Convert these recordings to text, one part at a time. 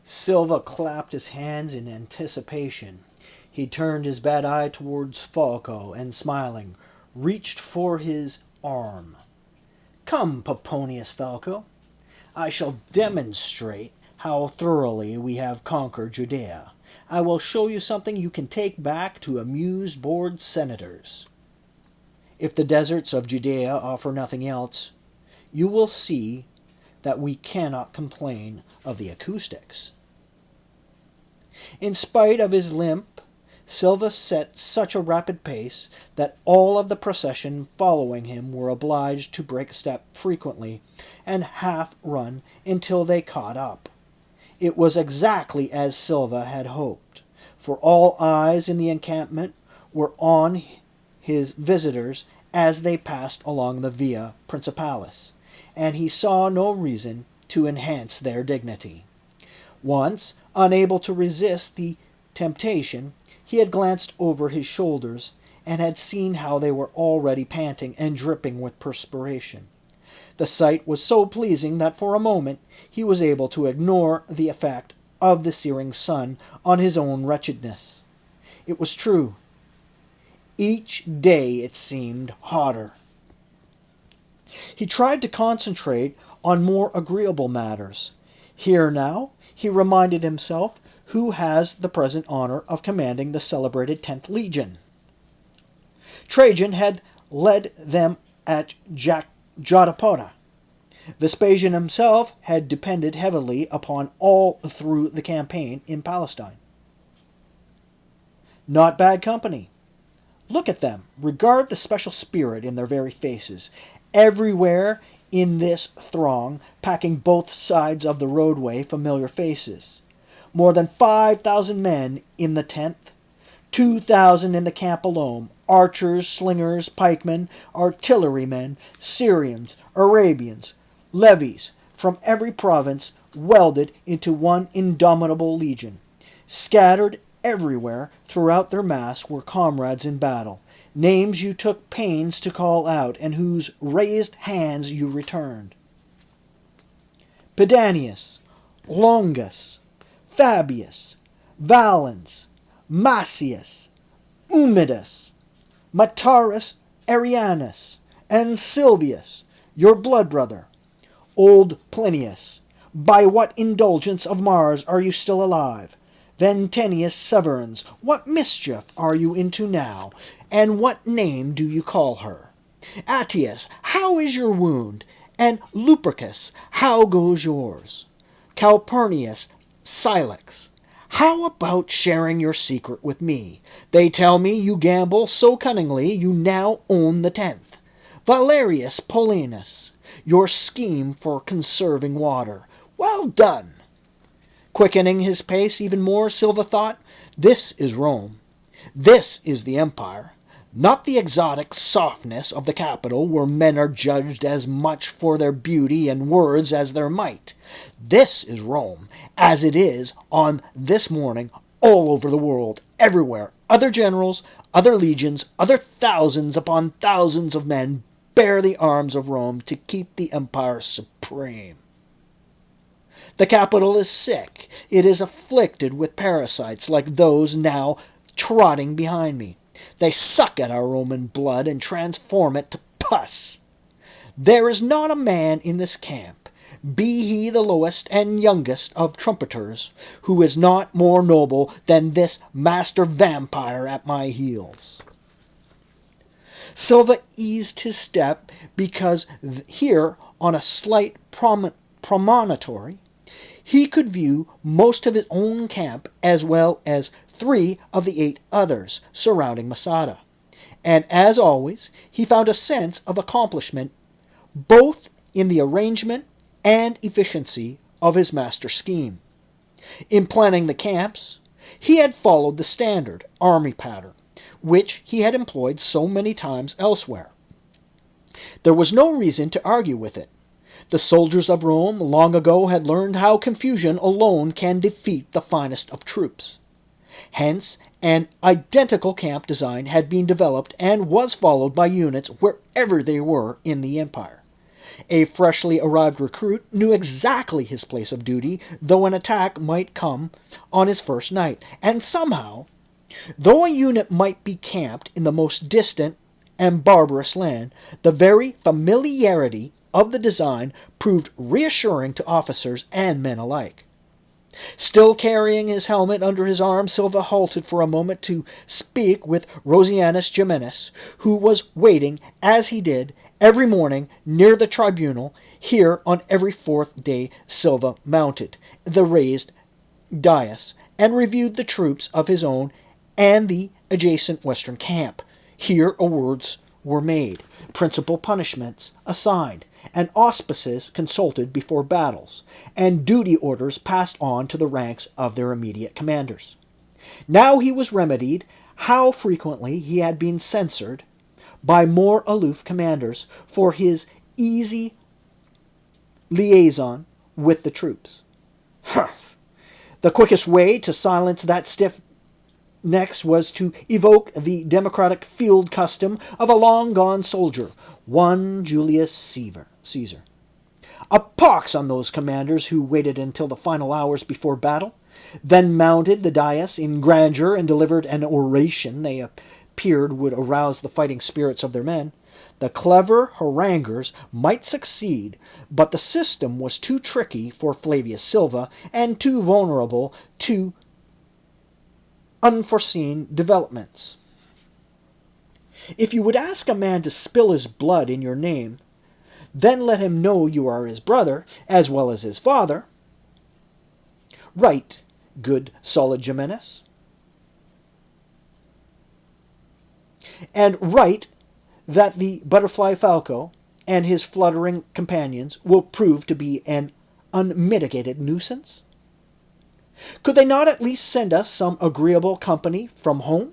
Silva clapped his hands in anticipation. He turned his bad eye towards Falco, and smiling, reached for his arm. "Come, Pomponius Falco, I shall demonstrate how thoroughly we have conquered Judea. I will show you something you can take back to amuse bored senators. If the deserts of Judea offer nothing else, you will see that we cannot complain of the acoustics." In spite of his limp, Silva set such a rapid pace that all of the procession following him were obliged to break step frequently and half run until they caught up. It was exactly as Silva had hoped, for all eyes in the encampment were on his visitors as they passed along the Via Principalis, and he saw no reason to enhance their dignity. Once, unable to resist the temptation, he had glanced over his shoulders and had seen how they were already panting and dripping with perspiration. The sight was so pleasing that for a moment he was able to ignore the effect of the searing sun on his own wretchedness. It was true. Each day it seemed hotter. He tried to concentrate on more agreeable matters. Here now, he reminded himself, who has the present honor of commanding the celebrated 10th Legion. Trajan had led them at Jotapata. Vespasian himself had depended heavily upon all through the campaign in Palestine. Not bad company. Look at them. Regard the special spirit in their very faces. Everywhere in this throng, packing both sides of the roadway, familiar faces. More than 5,000 men in the 10th, 2,000 in the camp alone, archers, slingers, pikemen, artillerymen, Syrians, Arabians, levies, from every province, welded into one indomitable legion. Scattered everywhere throughout their mass were comrades in battle, names you took pains to call out, and whose raised hands you returned. Pedanius, Longus, Fabius, Valens, Macius, Umidus, Matarus Arianus, and Silvius, your blood brother, old Plinius. By what indulgence of Mars are you still alive? Ventenius Severans, what mischief are you into now, and what name do you call her? Attius, how is your wound? And Lupercus, how goes yours? Calpurnius, Silex, how about sharing your secret with me? They tell me you gamble so cunningly you now own the 10th. Valerius Paulinus, your scheme for conserving water. Well done! Quickening his pace even more, Silva thought, this is Rome. This is the empire. Not the exotic softness of the capital, where men are judged as much for their beauty and words as their might. This is Rome, as it is on this morning all over the world, everywhere. Other generals, other legions, other thousands upon thousands of men bear the arms of Rome to keep the empire supreme. The capital is sick. It is afflicted with parasites like those now trotting behind me. They suck at our Roman blood and transform it to pus. There is not a man in this camp, be he the lowest and youngest of trumpeters, who is not more noble than this master vampire at my heels. Silva eased his step because here, on a slight promontory, he could view most of his own camp as well as 3 of the 8 others surrounding MASADA. And as always, he found a sense of accomplishment both in the arrangement and efficiency of his master scheme. In planning the camps, he had followed the standard army pattern, which he had employed so many times elsewhere. There was no reason to argue with it. The soldiers of Rome long ago had learned how confusion alone can defeat the finest of troops. Hence, an identical camp design had been developed and was followed by units wherever they were in the empire. A freshly arrived recruit knew exactly his place of duty, though an attack might come on his first night. And somehow, though a unit might be camped in the most distant and barbarous land, the very familiarity of the design proved reassuring to officers and men alike. Still carrying his helmet under his arm, Silva halted for a moment to speak with Rosianus Geminus, who was waiting, as he did, every morning near the tribunal. Here, on every fourth day, Silva mounted the raised dais and reviewed the troops of his own and the adjacent western camp. Here awards were made, principal punishments assigned, and auspices consulted before battles, and duty orders passed on to the ranks of their immediate commanders. Now he was remedied how frequently he had been censured by more aloof commanders for his easy liaison with the troops. The quickest way to silence that stiff next was to evoke the democratic field custom of a long-gone soldier, one Julius Caesar. A pox on those commanders who waited until the final hours before battle, then mounted the dais in grandeur and delivered an oration they appeared would arouse the fighting spirits of their men. The clever haranguers might succeed, but the system was too tricky for Flavius Silva and too vulnerable to unforeseen developments. If you would ask a man to spill his blood in your name, then let him know you are his brother as well as his father. Right, good solid Geminus. And write that the butterfly Falco and his fluttering companions will prove to be an unmitigated nuisance. Could they not at least send us some agreeable company from home?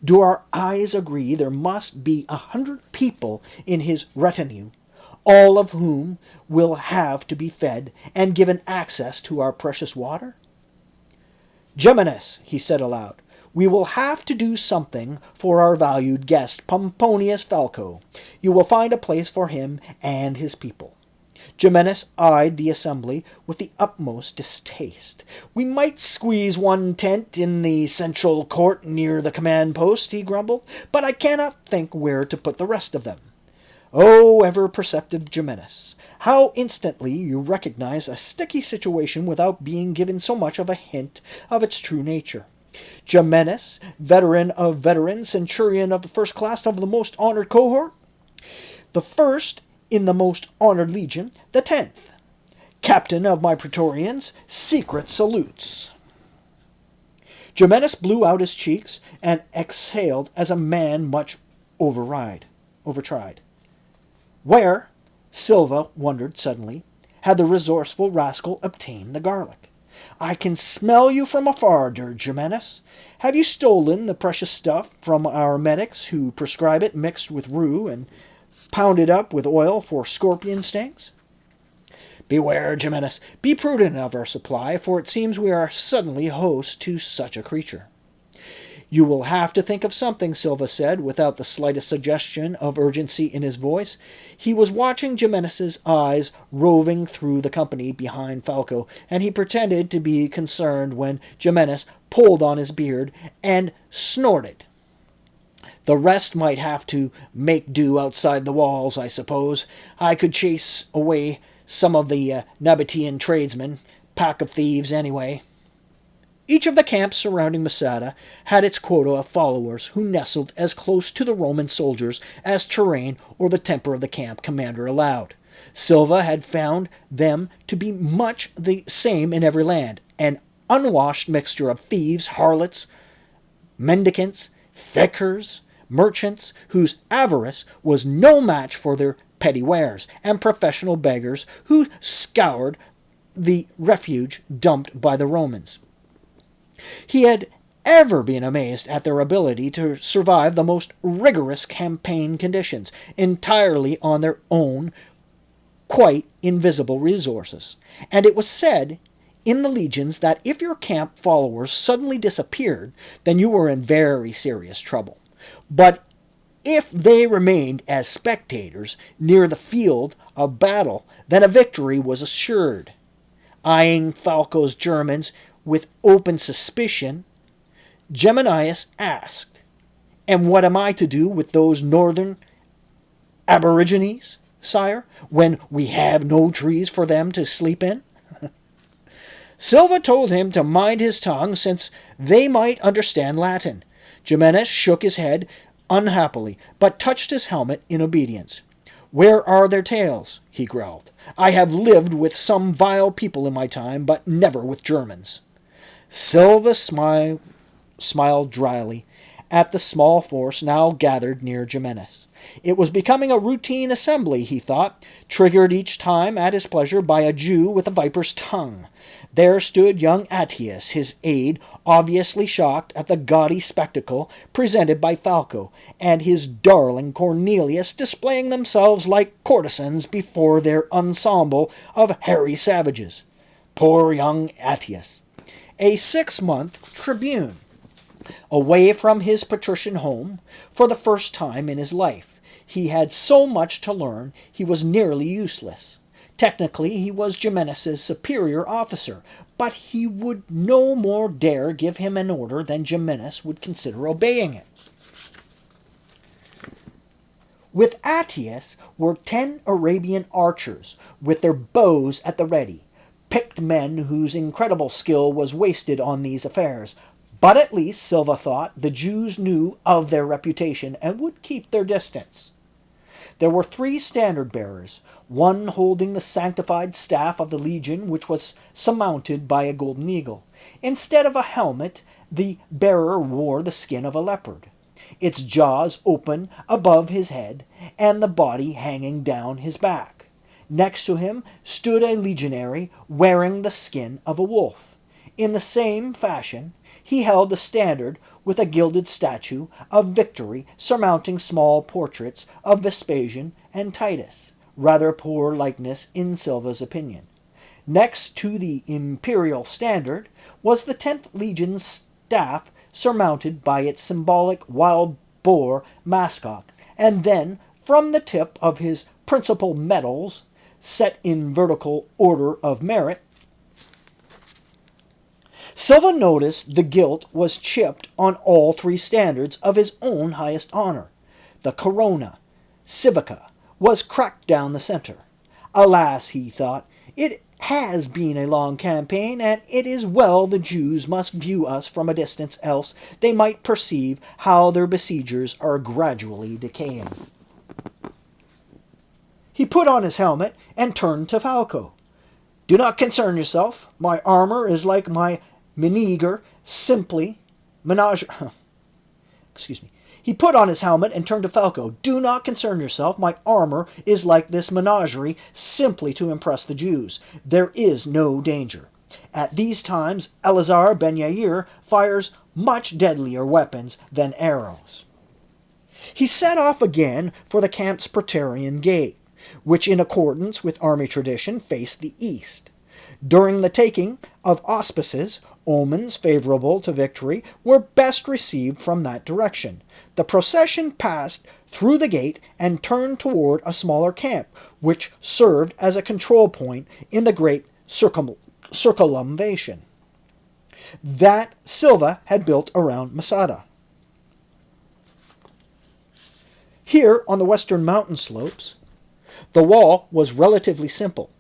Do our eyes agree there must be 100 people in his retinue, all of whom will have to be fed and given access to our precious water? Geminus, he said aloud, we will have to do something for our valued guest, Pomponius Falco. You will find a place for him and his people. Geminus eyed the assembly with the utmost distaste. We might squeeze one tent in the central court near the command post, he grumbled, but I cannot think where to put the rest of them. Oh, ever-perceptive Geminus, how instantly you recognize a sticky situation without being given so much of a hint of its true nature. Geminus, veteran of veterans, centurion of the first class of the most honored cohort, the first in the most honored legion, the 10th, captain of my praetorians, secret salutes. Geminus blew out his cheeks and exhaled as a man much overtried. Where, Silva wondered suddenly, had the resourceful rascal obtained the garlic? I can smell you from afar, dear Geminus. Have you stolen the precious stuff from our medics who prescribe it mixed with rue and pounded up with oil for scorpion stings? Beware, Geminus. Be prudent of our supply, for it seems we are suddenly host to such a creature. You will have to think of something, Silva said, without the slightest suggestion of urgency in his voice. He was watching Geminus's eyes roving through the company behind Falco, and he pretended to be concerned when Geminus pulled on his beard and snorted. The rest might have to make do outside the walls, I suppose. I could chase away some of the Nabatean tradesmen, pack of thieves anyway. Each of the camps surrounding Masada had its quota of followers who nestled as close to the Roman soldiers as terrain or the temper of the camp commander allowed. Silva had found them to be much the same in every land, an unwashed mixture of thieves, harlots, mendicants, fakirs, merchants whose avarice was no match for their petty wares, and professional beggars who scoured the refuge dumped by the Romans. He had ever been amazed at their ability to survive the most rigorous campaign conditions, entirely on their own quite invisible resources. And it was said in the legions that if your camp followers suddenly disappeared, then you were in very serious trouble. But If they remained as spectators near the field of battle, then a victory was assured. Eyeing Falco's Germans with open suspicion, Geminius asked, "And what am I to do with those northern aborigines, sire, when we have no trees for them to sleep in?" Silva told him to mind his tongue, since they might understand Latin. Jimenez shook his head unhappily, but touched his helmet in obedience. "Where are their tails?" he growled. "I have lived with some vile people in my time, but never with Germans." Silva smiled dryly at the small force now gathered near Jimenez. It was becoming a routine assembly, he thought, triggered each time at his pleasure by a Jew with a viper's tongue. There stood young Attius, his aide, obviously shocked at the gaudy spectacle presented by Falco, and his darling Cornelius displaying themselves like courtesans before their ensemble of hairy savages. Poor young Attius, a 6-month tribune, away from his patrician home for the first time in his life. He had so much to learn, he was nearly useless. Technically, he was Jimenez's superior officer, but he would no more dare give him an order than Jimenez would consider obeying it. With Attius were 10 Arabian archers, with their bows at the ready, picked men whose incredible skill was wasted on these affairs. But at least, Silva thought, the Jews knew of their reputation and would keep their distance. There were 3 standard-bearers, one holding the sanctified staff of the legion, which was surmounted by a golden eagle. Instead of a helmet, the bearer wore the skin of a leopard, its jaws open above his head, and the body hanging down his back. Next to him stood a legionary wearing the skin of a wolf. In the same fashion, he held a standard with a gilded statue of Victory surmounting small portraits of Vespasian and Titus, rather poor likeness in Silva's opinion. Next to the imperial standard was the 10th Legion's staff surmounted by its symbolic wild boar mascot, and then, from the tip of his principal medals, set in vertical order of merit, Silva noticed the gilt was chipped on all 3 standards of his own highest honor. The corona civica was cracked down the center. Alas, he thought, it has been a long campaign, and it is well the Jews must view us from a distance, else they might perceive how their besiegers are gradually decaying. He put on his helmet and turned to Falco. "Do not concern yourself. My armor is like my menagerie, simply He put on his helmet and turned to Falco. "Do not concern yourself. My armor is like this menagerie, simply to impress the Jews. There is no danger. At these times, Eleazar ben Yair fires much deadlier weapons than arrows." He set off again for the camp's Praetorian Gate, which, in accordance with army tradition, faced the east. During the taking of auspices, omens favorable to victory were best received from that direction. The procession passed through the gate and turned toward a smaller camp, which served as a control point in the great circumvallation that Silva had built around Masada. Here, on the western mountain slopes, the wall was relatively simple,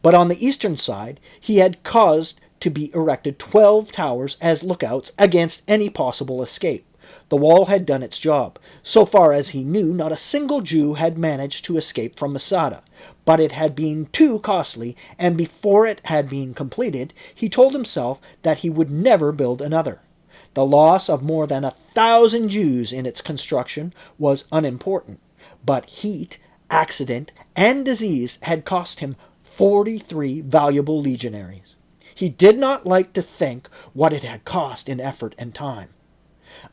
but on the eastern side he had caused to be erected 12 towers as lookouts against any possible escape. The wall had done its job. So far as he knew, not a single Jew had managed to escape from Masada, but it had been too costly, and before it had been completed, he told himself that he would never build another. The loss of more than 1,000 Jews in its construction was unimportant, but heat, accident, and disease had cost him 43 valuable legionaries. He did not like to think what it had cost in effort and time.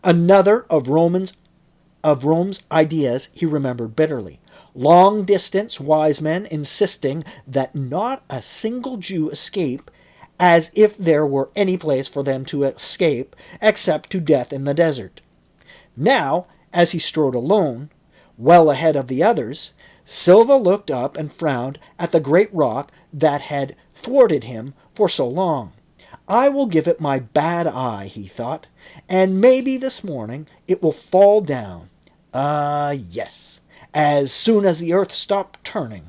Another of Rome's ideas he remembered bitterly. Long-distance wise men insisting that not a single Jew escape, as if there were any place for them to escape except to death in the desert. Now, As he strode alone, well ahead of the others, Silva looked up and frowned at the great rock that had thwarted him for so long. I will give it my bad eye, he thought, and maybe this morning it will fall down. Yes, as soon as the earth stopped turning.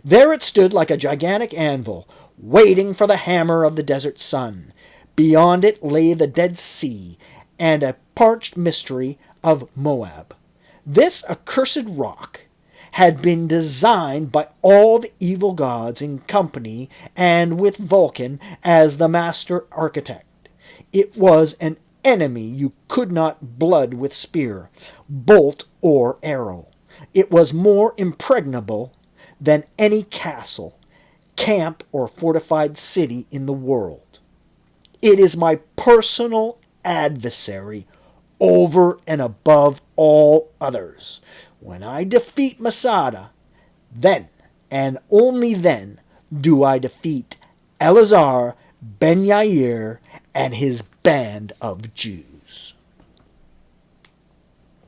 There it stood like a gigantic anvil, waiting for the hammer of the desert sun. Beyond it lay the Dead Sea and a parched mystery of Moab. This accursed rock had been designed by all the evil gods in company and with Vulcan as the master architect. It was an enemy you could not blood with spear, bolt, or arrow. It was more impregnable than any castle, camp, or fortified city in the world. It is my personal adversary over and above all others. When I defeat Masada, then and only then do I defeat Eleazar Ben Yair and his band of Jews.